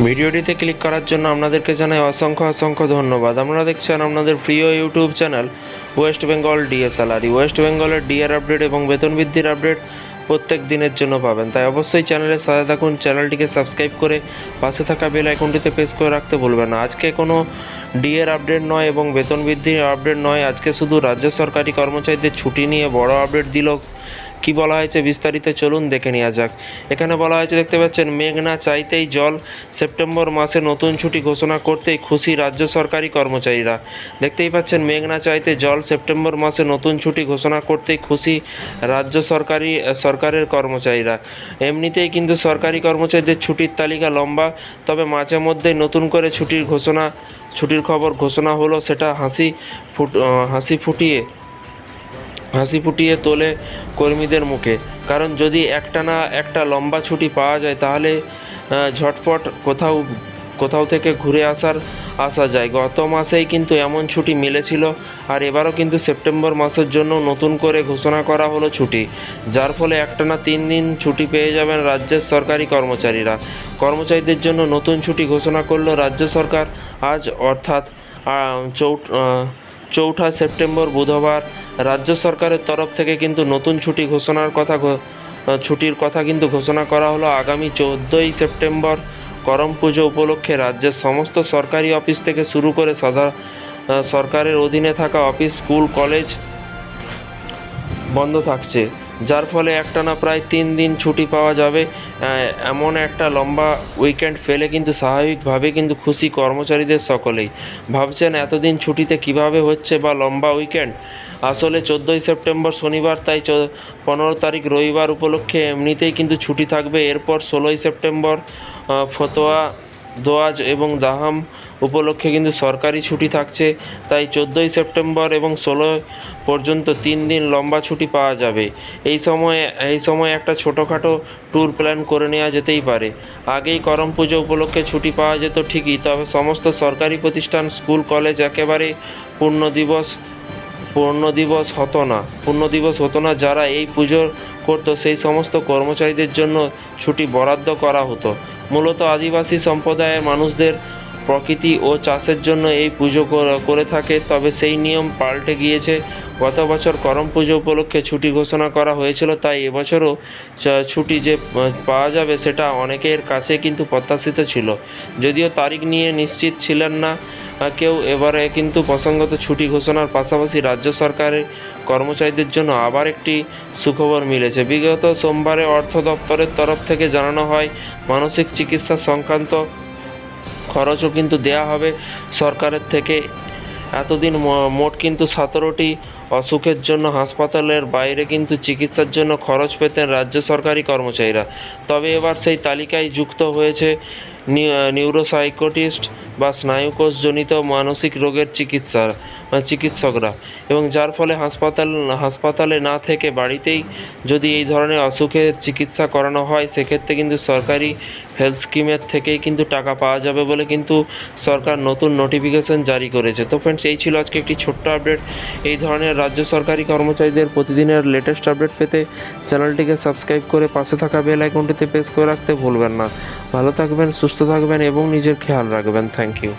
ভিডিওটিতে ক্লিক করার জন্য আপনাদেরকে জানাই অসংখ্য ধন্যবাদ। আপনারা দেখছেন আপনাদের প্রিয় YouTube channel West Bengal DA salary. West বেঙ্গলের ডিএর আপডেট এবং বেতন বৃদ্ধির আপডেট প্রত্যেক দিনের জন্য পাবেন, তাই অবশ্যই চ্যানেলের সাথে থাকুন। চ্যানেলটিকে সাবস্ক্রাইব করে পাশে থাকা বেল আইকনটিতে প্রেস করে রাখতে ভুলবেন না। আজকে কোনো ডিএর আপডেট নয় এবং বেতন বৃদ্ধির আপডেট নয়, আজকে শুধু রাজ্য সরকারি কর্মচারীদের ছুটি নিয়ে বড় আপডেট দিল। কি বলা হয়েছে বিস্তারিত চলুন দেখে নেওয়া যাক। এখানে বলা হয়েছে, দেখতে পাচ্ছেন, মেঘ না চাইতেই জল, সেপ্টেম্বর মাসে নতুন ছুটি ঘোষণা করতেই খুশি রাজ্য সরকারি কর্মচারীরা। দেখতেই পাচ্ছেন, মেঘ না চাইতে জল, সেপ্টেম্বর মাসে নতুন ছুটি ঘোষণা করতেই খুশি রাজ্য সরকারের কর্মচারীরা। এমনিতেই কিন্তু সরকারি কর্মচারীদের ছুটির তালিকা লম্বা, তবে মাঝে মধ্যেই নতুন করে ছুটির খবর ঘোষণা হলো, সেটা হাসি ফুটিয়ে তোলে কর্মীদের মুখে। কারণ যদি একটা লম্বা ছুটি পাওয়া যায় তাহলে ঝটপট কোথাও থেকে ঘুরে আসা যায়। গত মাসেই কিন্তু এমন ছুটি মিলেছিল, আর এবারও কিন্তু সেপ্টেম্বর মাসের জন্য নতুন করে ঘোষণা করা হলো ছুটি, যার ফলে একটানা 3 দিন ছুটি পেয়ে যাবেন রাজ্যের সরকারি কর্মচারীদের জন্য নতুন ছুটি ঘোষণা করলো রাজ্য সরকার আজ, অর্থাৎ 4 সেপ্টেম্বর বুধবার। রাজ্য সরকারের তরফ থেকে কিন্তু নতুন ছুটির কথা কিন্তু ঘোষণা করা হলো। আগামী 14ই সেপ্টেম্বর করম পুজো উপলক্ষে রাজ্যের সমস্ত সরকারি অফিস থেকে শুরু করে সরকারের অধীনে থাকা অফিস, স্কুল, কলেজ বন্ধ থাকছে, যার ফলে একটানা প্রায় 3 দিন ছুটি পাওয়া যাবে। এমন একটা লম্বা উইকেন্ড পেলে কিন্তু স্বাভাবিকভাবে কিন্তু খুশি কর্মচারীদের সকলেই। ভাবছেন এতদিন ছুটিতে কিভাবে হচ্ছে বা লম্বা উইকেন্ড? আসলে 14ই সেপ্টেম্বর শনিবার, তাই 15 তারিখ রবিবার উপলক্ষে এমনিতেই কিন্তু ছুটি থাকবে। এরপর 16ই সেপ্টেম্বর ফতোয়া দোয়াজ এবং দাহাম উপলক্ষে কিন্তু সরকারি ছুটি থাকছে, তাই 14ই সেপ্টেম্বর এবং 16 পর্যন্ত 3 দিন লম্বা ছুটি পাওয়া যাবে। এই সময় একটা ছোটোখাটো ট্যুর প্ল্যান করে নেওয়া যেতেই পারে। আগেই করম পুজো উপলক্ষে ছুটি পাওয়া যেত ঠিকই, তবে সমস্ত সরকারি প্রতিষ্ঠান, স্কুল, কলেজ একেবারে পূর্ণ দিবস হতো না। যারা এই পুজো করতো সেই সমস্ত কর্মচারীদের জন্য ছুটি বরাদ্দ করা হতো। মূলত আদিবাসী সম্প্রদায়ের মানুষদের প্রকৃতি ও চাষের জন্য এই পুজো করে থাকে, তবে সেই নিয়ম পাল্টে গিয়েছে। গত বছর করম পুজো উপলক্ষে ছুটি ঘোষণা করা হয়েছিল, তাই এবছরও ছুটি যে পাওয়া যাবে সেটা অনেকের কাছে কিন্তু প্রত্যাশিত ছিল, যদিও তারিখ নিয়ে নিশ্চিত ছিলেন না কেউ। এবারে কিন্তু প্রসঙ্গত ছুটি ঘোষণার পাশাপাশি রাজ্য সরকারের কর্মচারীদের জন্য আবার একটি সুখবর মিলেছে। বিগত সোমবারে অর্থ দপ্তরের তরফ থেকে জানানো হয়, মানসিক চিকিৎসা সংক্রান্ত খরচও কিন্তু দেয়া হবে সরকারের থেকে। এতদিন মোট কিন্তু 17টি অসুখের জন্য হাসপাতালের বাইরে কিন্তু চিকিৎসার জন্য খরচ পেতেন রাজ্য সরকারি কর্মচারীরা, তবে এবার সেই তালিকায় যুক্ত হয়েছে নিউরোসাইকোটিস্ট বা স্নায়ুকোষজনিত মানসিক রোগের চিকিৎসকরা, এবং যার ফলে হাসপাতালে না থেকে বাড়িতেই যদি এই ধরনের অসুখের চিকিৎসা করানো হয়, সেক্ষেত্রে কিন্তু সরকারি হেলথ স্কিমের থেকেই কিন্তু টাকা পাওয়া যাবে বলে কিন্তু সরকার নতুন নোটিফিকেশন জারি করেছে। তো ফ্রেন্ডস, এই ছিল আজকে একটি ছোট্ট আপডেট। এই ধরনের রাজ্য সরকারি কর্মচারীদের প্রতিদিনের লেটেস্ট আপডেট পেতে চ্যানেলটিকে সাবস্ক্রাইব করে পাশে থাকা বেল আইকনটিতে প্রেস করে রাখতে ভুলবেন না। ভালো থাকবেন, সুস্থ থাকবেন এবং নিজের খেয়াল রাখবেন। Thank you.